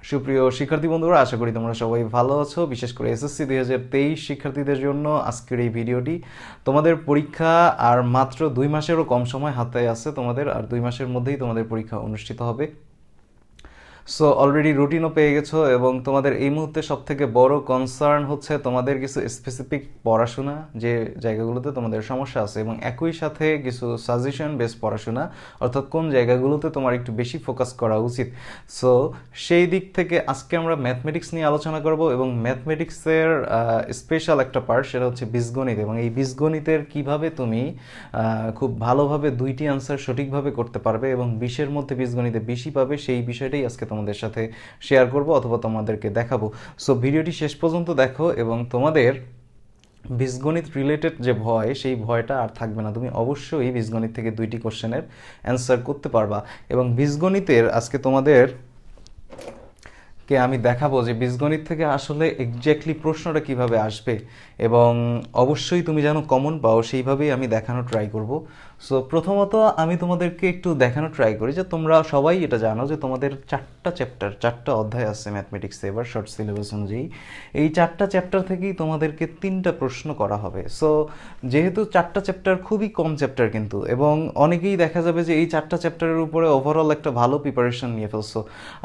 সুপ্রিয় শিক্ষার্থী বন্ধুরা, আশা করি তোমরা সবাই ভালো আছো। বিশেষ করে এসএসসি 2023 শিক্ষার্থীদের জন্য আজকের এই ভিডিওটি। তোমাদের পরীক্ষা আর মাত্র 2 মাসেরও কম সময় হাতে আছে তোমাদের, আর 2 মাসের মধ্যেই তোমাদের পরীক্ষা অনুষ্ঠিত হবে। সো অলরেডি রুটিনও পেয়ে গেছো এবং তোমাদের এই মুহূর্তে সবথেকে বড় কনসার্ন হচ্ছে তোমাদের কিছু স্পেসিফিক পড়াশোনা, যে জায়গাগুলোতে তোমাদের সমস্যা আছে, এবং একই সাথে কিছু সাজেশন বেস পড়াশোনা, অর্থাৎ কোন জায়গাগুলোতে তোমার একটু বেশি ফোকাস করা উচিত। সো সেই দিক থেকে আজকে আমরা ম্যাথমেটিক্স নিয়ে আলোচনা করব, এবং ম্যাথমেটিক্সের স্পেশাল একটা পার্ট, সেটা হচ্ছে বীজগণিত। এবং এই বীজগণিতের কিভাবে তুমি খুব ভালোভাবে 2টি আনসার সঠিকভাবে করতে পারবে এবং 20-এর মধ্যে বীজগণিতে 20ই পাবে, সেই বিষয়টাই আজকে তোমাদের সাথে শেয়ার করব অথবা তোমাদেরকে দেখাবো। সো ভিডিওটি শেষ পর্যন্ত দেখো এবং তোমাদের বীজগণিত রিলেটেড যে ভয়, সেই ভয়টা আর থাকবে না। তুমি অবশ্যই বীজগণিত থেকে 2টি কোশ্চেনের অ্যান্সার করতে পারবা। এবং বীজগণিতের আজকে তোমাদের কে আমি দেখাবো যে বীজগণিত থেকে আসলে এক্স্যাক্টলি প্রশ্নটা কিভাবে আসবে, এবং অবশ্যই তুমি যেন কমন পাও সেইভাবেই আমি দেখানোর ট্রাই করব। সো প্রথমত আমি তোমাদেরকে একটু দেখানোর ট্রাই করি যে তোমরা সবাই এটা জানো যে তোমাদের 4টা চ্যাপ্টার, 4টা অধ্যায় আছে ম্যাথমেটিক্সে এবার শর্ট সিলেবাস অনুযায়ী। এই 4টা চ্যাপ্টার থেকেই তোমাদেরকে 3টা প্রশ্ন করা হবে। সো যেহেতু 4টা চ্যাপ্টার খুবই কম চ্যাপ্টার কিন্তু, এবং অনেকেই দেখা যাবে যে এই 4টা চ্যাপ্টারের উপরে ওভারঅল একটা ভালো প্রিপারেশন নিয়ে ফেলছো,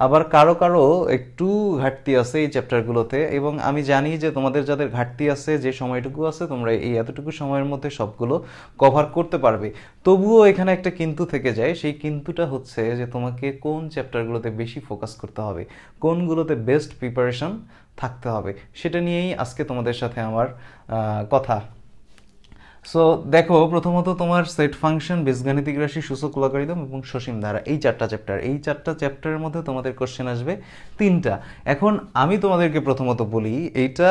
আবার কারো কারো একটু ঘাটতি আছে এই চ্যাপ্টারগুলোতে। এবং আমি জানি যে তোমাদের যাদের ঘাটতি আছে, যে সময়টুকু আছে, তোমরা এই এতটুকু সময়ের মধ্যে সবগুলো কভার করতে পারবে। তবুও এখানে একটা কিন্তু থেকে যায়, সেই কিন্তুটা হচ্ছে যে তোমাকে কোন চ্যাপ্টারগুলোতে বেশি ফোকাস করতে হবে, কোনগুলোতে বেস্ট প্রিপারেশন থাকতে হবে, সেটা নিয়েই আজকে তোমাদের সাথে আমার কথা। সো দেখো, প্রথমত তোমার সেট ফাংশন, বীজগাণিতিক রাশি, সূচক, লগারিদম এবং সসীম ধারা, এই 4টা চ্যাপ্টার। এই 4টা চ্যাপ্টারের মধ্যে তোমাদের কোশ্চেন আসবে 3টা। এখন আমি তোমাদেরকে প্রথমত বলি, এইটা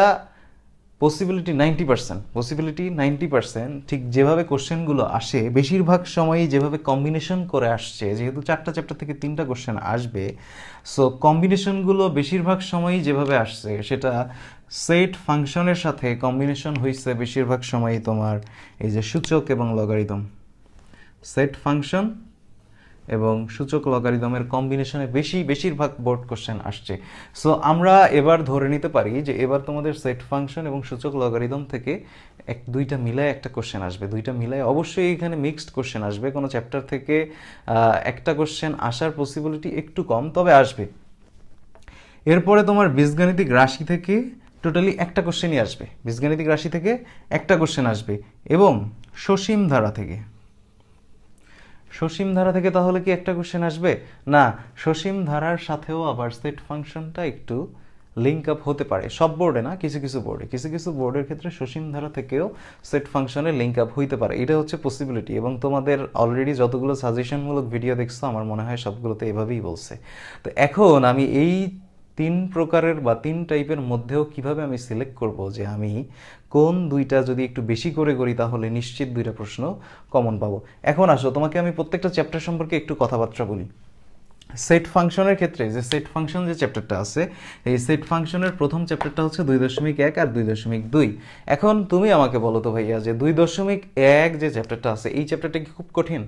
পসিবিলিটি 90%, ঠিক যেভাবে কোশ্চেনগুলো আসে বেশিরভাগ সময়ই যেভাবে কম্বিনেশন করে আসছে, যেহেতু 4টা চ্যাপ্টার থেকে 3টা কোশ্চেন আসবে, সো কম্বিনেশনগুলো বেশিরভাগ সময়ই যেভাবে আসছে সেটা সেট ফাংশনের সাথে কম্বিনেশন হয়েছে বেশিরভাগ সময়ই তোমার এই যে সূচক এবং লগারিদম। সেট ফাংশন এবং সূচক লগারিদমের কম্বিনেশনে বেশিরভাগ বোর্ড কোশ্চেন আসছে। সো আমরা এবার ধরে নিতে পারি যে এবার তোমাদের সেট ফাংশন এবং সূচক লগারিদম থেকে 2টা মিলায় একটা কোশ্চেন আসবে। 2টা মিলায় অবশ্যই এখানে মিক্সড কোশ্চেন আসবে, কোনো চ্যাপ্টার থেকে একটা কোশ্চেন আসার পসিবিলিটি একটু কম, তবে আসবে। এরপরে তোমার বীজগাণিতিক রাশি থেকে টোটালি একটা কোশ্চেনই আসবে, বীজগাণিতিক রাশি থেকে একটা কোশ্চেন আসবে, এবং সসীম ধারা থেকে তাহলে কি একটা কোশ্চেন আসবে? না, সসীম ধারার সাথেও আবার সেট ফাংশনটা একটু লিঙ্ক আপ হতে পারে। সব বোর্ডে না, কিছু কিছু বোর্ডের ক্ষেত্রে সসীম ধারা থেকেও সেট ফাংশনে লিঙ্ক আপ হইতে পারে। এটা হচ্ছে পসিবিলিটি, এবং তোমাদের অলরেডি যতগুলো সাজেশনমূলক ভিডিও দেখছো আমার মনে হয় সবগুলোতে এভাবেই বলছে। তো এখন আমি এই 3 প্রকারের বা 3 টাইপের মধ্যেও কিভাবে আমি সিলেক্ট করব যে আমি কোন 2টা যদি একটু বেশি করে করি তাহলে নিশ্চিত 2টা প্রশ্ন কমন পাবো। এখন আসো, তোমাকে আমি প্রত্যেকটা চ্যাপ্টার সম্পর্কে একটু কথাবার্তা বলি। সেট ফাংশনের ক্ষেত্রে যে সেট ফাংশন যে চ্যাপ্টারটা আছে, এই সেট ফাংশনের প্রথম চ্যাপ্টারটা হচ্ছে 2.1 আর 2.2। এখন তুমি আমাকে বলো তো ভাইয়া, যে 2.1 যে চ্যাপ্টারটা আছে, এই চ্যাপ্টারটা কি খুব কঠিন?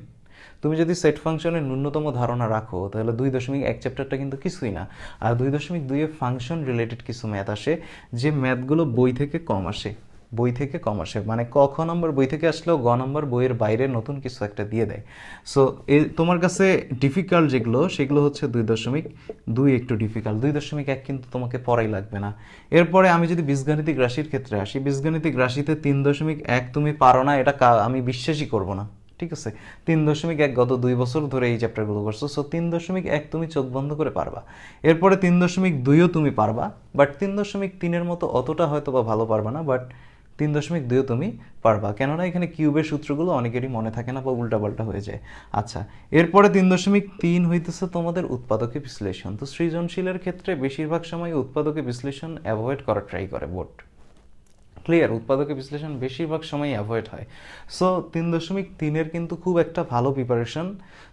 তুমি যদি সেট ফাংশনের ন্যূনতম ধারণা রাখো তাহলে 2.1 চ্যাপ্টারটা কিন্তু কিছুই না। আর 2.2 ফাংশন রিলেটেড কিছু ম্যাথ আসে, যে ম্যাথগুলো বই থেকে কম আসে, মানে ক খ নম্বর বই থেকে আসলেও গ নম্বর বইয়ের বাইরে নতুন কিছু একটা দিয়ে দেয়। সো তোমার কাছে ডিফিকাল্ট যেগুলো, সেগুলো হচ্ছে 2.2 একটু ডিফিকাল্ট, 2.1 কিন্তু তোমাকে পড়াই লাগবে না। এরপরে আমি যদি বীজগাণিতিক রাশির ক্ষেত্রে আসি, বীজগাণিতিক রাশিতে 3.1 তুমি পারো না, এটা আমি বিশ্বাসই করবো না। ঠিক আছে, 3.1 গত 2 বছর ধরে এই চ্যাপ্টারগুলো করছো, সো 3.1 তুমি চোখ বন্ধ করে পারবা। এরপরে 3.2ও তুমি পারবা, বাট 3.3-এর মতো অতটা হয়তো বা ভালো পারবা না, বাট 3.2ও তুমি পারবা, কেননা এখানে কিউবের সূত্রগুলো অনেকেরই মনে থাকে না বা উল্টাপাল্টা হয়ে যায়। আচ্ছা, এরপরে 3.3 হইতেছে তোমাদের উৎপাদকে বিশ্লেষণ। তো সৃজনশীলের ক্ষেত্রে বেশিরভাগ সময় উৎপাদকে বিশ্লেষণ অ্যাভয়েড করার ট্রাই করে বোর্ড, ক্লিয়ার, উৎপাদকে বিশ্লেষণ বেশিরভাগ সময় অ্যাভয়েড হয়। সো 3.3-এর কিন্তু খুব একটা ভালো প্রিপারেশন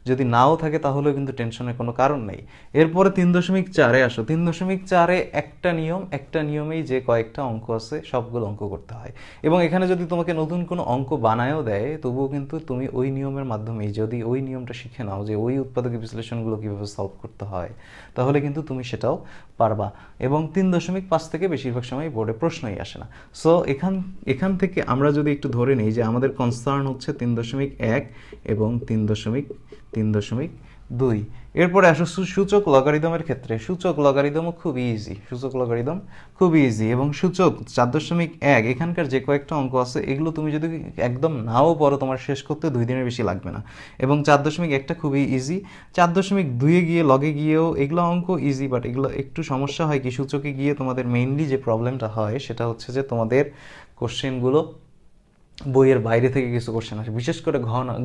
যদি নাও থাকে তাহলেও কিন্তু টেনশনের কোনো কারণ নেই। এরপরে 3.4-এ আসো। 3.4-এ একটা নিয়মেই যে কয়েকটা অঙ্ক আছে সবগুলো অঙ্ক করতে হয়, এবং এখানে যদি তোমাকে নতুন কোনো অঙ্ক বানায়ও দেয় তবুও কিন্তু তুমি ওই নিয়মের মাধ্যমেই যদি ওই নিয়মটা শিখে নাও যে ওই উৎপাদক বিশ্লেষণগুলো কীভাবে সলভ করতে হয়, তাহলে কিন্তু তুমি সেটাও পারবা। এবং 3.5 থেকে বেশিরভাগ সময় বোর্ডে প্রশ্নই আসে না। সো এখান থেকে আমরা যদি একটু ধরে নিই যে আমাদের কনসার্ন হচ্ছে 3.1 এবং 3.2। এরপরে আসো সূচক লগারিদমের ক্ষেত্রে। সূচক লগারিদমও খুব ইজি, এবং সূচক 4.1 এখানকার যে কয়েকটা অঙ্ক আছে এগুলো তুমি যদি একদম নাও পড়ো তোমার শেষ করতে 2 দিনের বেশি লাগবে না। এবং 4.1টা খুবই ইজি। 4.2-এ গিয়ে লগে গিয়েও এগুলো অঙ্ক ইজি, বাট এগুলো একটু সমস্যা হয় কি, সূচকে গিয়ে তোমাদের মেইনলি যে প্রবলেমটা হয় সেটা হচ্ছে যে তোমাদের কোশ্চেনগুলো বইয়ের বাইরে থেকে কিছু কোশ্চেন আসে, বিশেষ করে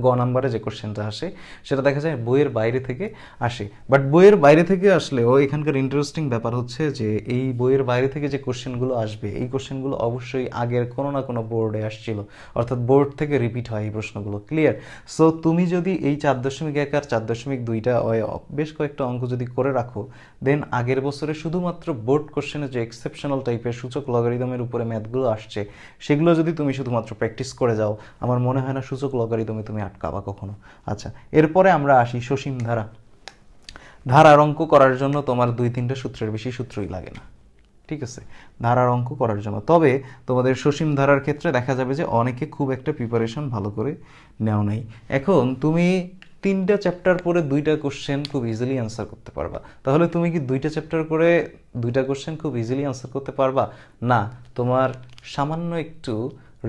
গ নাম্বারে যে কোশ্চেনটা আসে সেটা দেখা যায় বইয়ের বাইরে থেকে আসে। বাট বইয়ের বাইরে থেকে আসলেও এখানকার ইন্টারেস্টিং ব্যাপার হচ্ছে যে এই বইয়ের বাইরে থেকে যে কোশ্চেনগুলো আসবে এই কোশ্চেনগুলো অবশ্যই আগের কোনো না কোনো বোর্ডে আসছিল, অর্থাৎ বোর্ড থেকে রিপিট হয় এই প্রশ্নগুলো। ক্লিয়ার? সো তুমি যদি এই 4.1 আর 4.2টা বেশ কয়েকটা অঙ্ক যদি করে রাখো, দেন আগের বছরে শুধুমাত্র বোর্ড কোশ্চেনে যে এক্সেপশনাল টাইপের সূচক লগারিদমের উপরে ম্যাথগুলো আসছে সেগুলো যদি তুমি শুধুমাত্র প্র্যাকটিস করে যাও, আমার মনে হয় না সূচক লগারিদমে তুমি আটকাবা কখনো। আচ্ছা, এরপরে আমরা আসি সসীম ধারা। ধারার অঙ্ক করার জন্য তোমার 2-3টা সূত্রের বেশি সূত্রই লাগে না, ঠিক আছে, ধারার অঙ্ক করার জন্য। তবে তোমাদের সসীম ধারার ক্ষেত্রে দেখা যাবে যে অনেকে খুব একটা প্রিপারেশন ভালো করে নেও নাই। এখন তুমি 3টা চ্যাপ্টার পরে 2টা কোশ্চেন খুব ইজিলি অ্যান্সার করতে পারবা, তাহলে তুমি কি 2টা চ্যাপ্টার করে 2টা কোশ্চেন খুব ইজিলি অ্যান্সার করতে পারবা? না, তোমার সামান্য একটু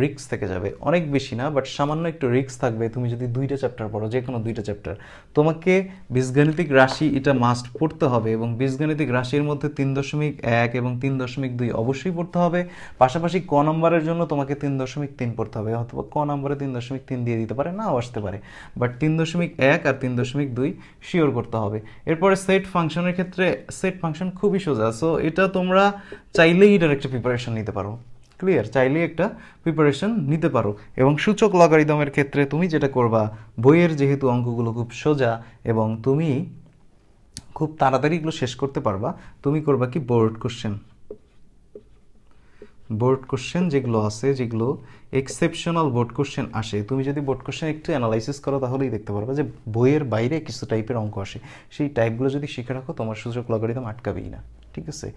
রিস্ক থেকে যাবে, অনেক বেশি না বাট সামান্য একটু রিস্ক থাকবে। তুমি যদি 2টা চ্যাপ্টার পড়ো, যে কোনো 2টা চ্যাপ্টার, তোমাকে বীজগাণিতিক রাশি এটা মাস্ট পড়তে হবে, এবং বীজগাণিতিক রাশির মধ্যে 3.1 এবং 3.2 অবশ্যই পড়তে হবে। পাশাপাশি ক নম্বরের জন্য তোমাকে 3.3 পড়তে হবে, অথবা ক নম্বরে 3.3 দিয়ে দিতে পারে, নাও আসতে পারে, বাট 3.1 আর 3.2 শিওর করতে হবে। এরপরে সেট ফাংশনের ক্ষেত্রে সেট ফাংশন খুবই সোজা, সো এটা তোমরা চাইলেই এটার একটা প্রিপারেশন নিতে পারো। ক্লিয়ার? চাইলে একটা প্রিপারেশন নিতে পারো। এবং সূচক লগারিদমের ক্ষেত্রে তুমি যেটা করবা, বইয়ের যেহেতু অঙ্কগুলো খুব সোজা এবং তুমি খুব তাড়াতাড়ি এগুলো শেষ করতে পারবা, তুমি করবা কি, বোর্ড কোশ্চেন যেগুলো আছে, যেগুলো এক্সেপশনাল বোর্ড কোশ্চেন আসে, তুমি যদি বোর্ড কোশ্চেন একটু অ্যানালাইসিস করো তাহলেই দেখতে পারবা যে বইয়ের বাইরে কিছু টাইপের অঙ্ক আসে, সেই টাইপগুলো যদি শিখে রাখো তোমার সূচক লগারিদম আটকাবেই না, ঠিক আছে?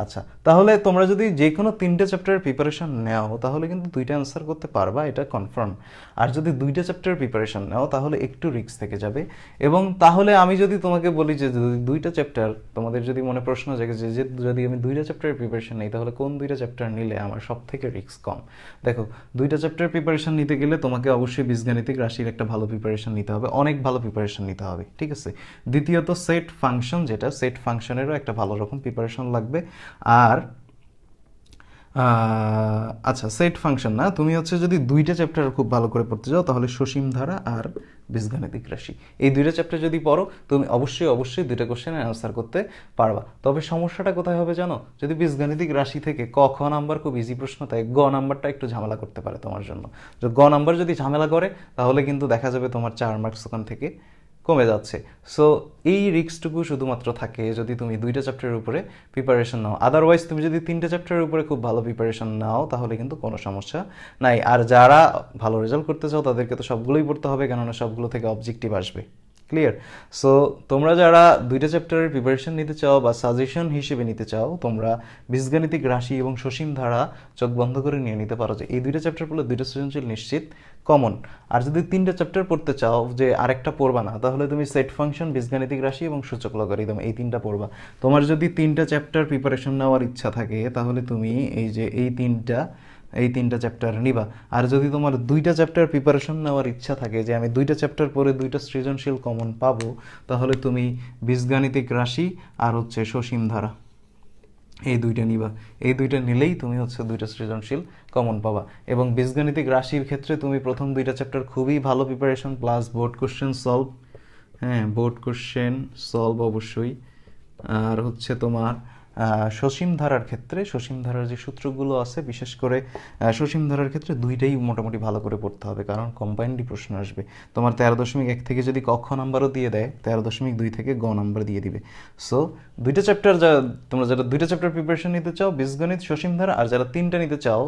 আচ্ছা, তাহলে তোমরা যদি যে কোনো 3টে চ্যাপ্টারের প্রিপারেশন নাও তাহলে কিন্তু 2টা অ্যান্সার করতে পারবা, এটা কনফার্ম। আর যদি 2টা চ্যাপ্টারের প্রিপারেশন নাও তাহলে একটু রিস্ক থেকে যাবে। এবং তাহলে আমি যদি তোমাকে বলি যে 2টা চ্যাপ্টার, তোমাদের যদি মনে প্রশ্ন জাগে যে যদি আমি 2টা চ্যাপ্টারের প্রিপারেশন নিই তাহলে কোন 2টা চ্যাপ্টার নিলে আমার সব থেকে রিস্ক কম? দেখো, 2টা চ্যাপ্টার প্রিপারেশন নিতে গেলে তোমাকে অবশ্যই বীজগাণিতিক রাশির একটা ভালো প্রিপারেশন নিতে হবে, অনেক ভালো প্রিপারেশন নিতে হবে, ঠিক আছে? দ্বিতীয়ত সেট ফাংশন, যেটা সেট ফাংশনেরও একটা ভালো রকম প্রিপারেশন লাগবে। আর আচ্ছা, সেট ফাংশন না, তুমি হচ্ছে যদি 2টা চ্যাপ্টার খুব ভালো করে পড়তে যাও তাহলে সসীম ধারা আর বীজগাণিতিক রাশি, এই 2টা চ্যাপ্টার যদি পড়ো তুমি অবশ্যই 2টা কোশ্চেনের অ্যান্সার করতে পারবা। তবে সমস্যাটা কোথায় হবে জানো? যদি বীজগাণিতিক রাশি থেকে ক খ নাম্বার খুব ইজি প্রশ্ন, তাই গ নাম্বারটা একটু ঝামেলা করতে পারে তোমার জন্য। গ নাম্বার যদি ঝামেলা করে তাহলে কিন্তু দেখা যাবে তোমার 4 মার্কস ওখান থেকে কমে যাচ্ছে। সো এই রিস্কটুকু শুধুমাত্র থাকে যদি তুমি 2টা চ্যাপ্টারের উপরে প্রিপারেশন নাও। আদারওয়াইজ তুমি যদি 3টে চ্যাপ্টারের উপরে খুব ভালো প্রিপারেশন নাও তাহলে কিন্তু কোনো সমস্যা নাই। আর যারা ভালো রেজাল্ট করতে চাও তাদেরকে তো সবগুলোই পড়তে হবে, কেননা সবগুলো থেকে অবজেক্টিভ আসবে। ক্লিয়ার? সো তোমরা যারা 2টা চ্যাপ্টারের প্রিপারেশন নিতে চাও বা সাজেশন হিসেবে নিতে চাও, তোমরা বীজগাণিতিক রাশি এবং সসীম ধারা চোখ বন্ধ করে নিয়ে নিতে পারো যে এই 2টা চ্যাপ্টার পড়লে 2টা সৃজনশীল নিশ্চিত কমন। আর যদি 3টা চ্যাপ্টার পড়তে চাও যে আরেকটা পড়বা না, তাহলে তুমি সেট ফাংশন, বীজগাণিতিক রাশি এবং সূচক লগারিদম এই 3টা পড়বা। তোমার যদি 3টা চ্যাপ্টার প্রিপারেশন নেওয়ার ইচ্ছা থাকে তাহলে তুমি এই যে এই তিনটা চ্যাপ্টার নিবা। আর যদি তোমার 2টা চ্যাপ্টার প্রিপারেশন নেওয়ার ইচ্ছা থাকে যে আমি 2টা চ্যাপ্টার পরে 2টা সৃজনশীল কমন পাবো, তাহলে তুমি বীজগাণিতিক রাশি আর হচ্ছে সসীম ধারা এই 2টা নিবা। এই 2টা নিলেই তুমি হচ্ছে 2টা সৃজনশীল কমন পাবা। এবং বীজগাণিতিক রাশির ক্ষেত্রে তুমি প্রথম 2টা চ্যাপ্টার খুবই ভালো preparation plus board question solve, board question solve অবশ্যই। আর হচ্ছে তোমার সসীম ধারার ক্ষেত্রে সসীম ধারার যে সূত্রগুলো আছে, বিশেষ করে সসীম ধারার ক্ষেত্রে দুইটাই মোটামুটি ভালো করে পড়তে হবে, কারণ কম্বাইন্ডই প্রশ্ন আসবে। তোমার 13.1 থেকে যদি ক খ নাম্বারও দিয়ে দেয়, 13.2 থেকে গ নাম্বার দিয়ে দিবে। সো দুইটা চ্যাপ্টার, তোমরা যারা দুইটা চ্যাপ্টার প্রিপারেশন নিতে চাও, বীজগণিত, সসীম ধারা, আর যারা তিনটা নিতে চাও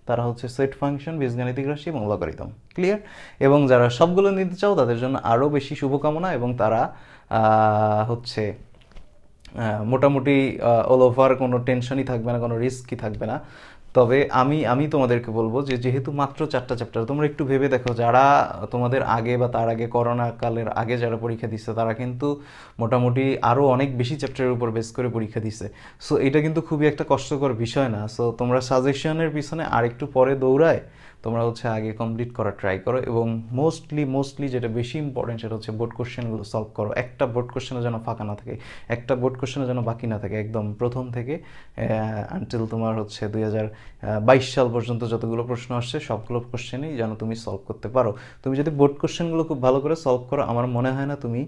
তারা হচ্ছে সেট ফাংশন, বীজগাণিতিক রাশি এবং লগারিদম। ক্লিয়ার? এবং যারা সবগুলো নিতে চাও তাদের জন্য আরও বেশি শুভকামনা, এবং তারা হচ্ছে মোটামুটি অল ওভার কোনো টেনশনই থাকবে না, কোনো রিস্কই থাকবে না। তবে আমি তোমাদেরকে বলবো যে যেহেতু মাত্র 4টা চ্যাপ্টার, তোমরা একটু ভেবে দেখো, যারা তোমাদের আগে বা তার আগে করোনা কালের আগে যারা পরীক্ষা দিচ্ছে তারা কিন্তু মোটামুটি আরও অনেক বেশি চ্যাপ্টারের উপর বেস করে পরীক্ষা দিছে। সো এটা কিন্তু খুবই একটা কষ্টকর বিষয় না। সো তোমরা সাজেশনের পিছনে আর একটু পরে দৌড়ায় তোমরা হচ্ছে আগে কমপ্লিট করার ট্রাই করো, এবং মোস্টলি যেটা বেশি ইম্পর্টেন্ট সেটা হচ্ছে বোর্ড কোশ্চেনগুলো সলভ করো। একটা বোর্ড কোশ্চেনে যেন ফাঁকা না থাকে, একটা বোর্ড কোশ্চেনে যেন বাকি না থাকে, একদম প্রথম থেকে আনটিল তোমার হচ্ছে 2022 সাল পর্যন্ত যতগুলো প্রশ্ন আসছে সবগুলো কোশ্চেনই যেন তুমি সলভ করতে পারো। তুমি যদি বোর্ড কোশ্চেনগুলো খুব ভালো করে সলভ করো, আমার মনে হয় না তুমি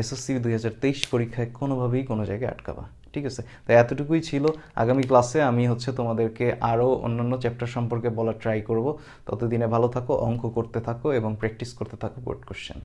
এসএসসি 2023 পরীক্ষায় কোনোভাবেই কোনো জায়গায় আটকাবা। ঠিক আছে? তাই এতটুকুই ছিল। আগামী ক্লাসে আমি হচ্ছে তোমাদেরকে আরও অন্যান্য চ্যাপ্টার সম্পর্কে বলার ট্রাই করব। ততদিনে ভালো থাকো, অঙ্ক করতে থাকো এবং প্র্যাকটিস করতে থাকো বোর্ড কোশ্চেন।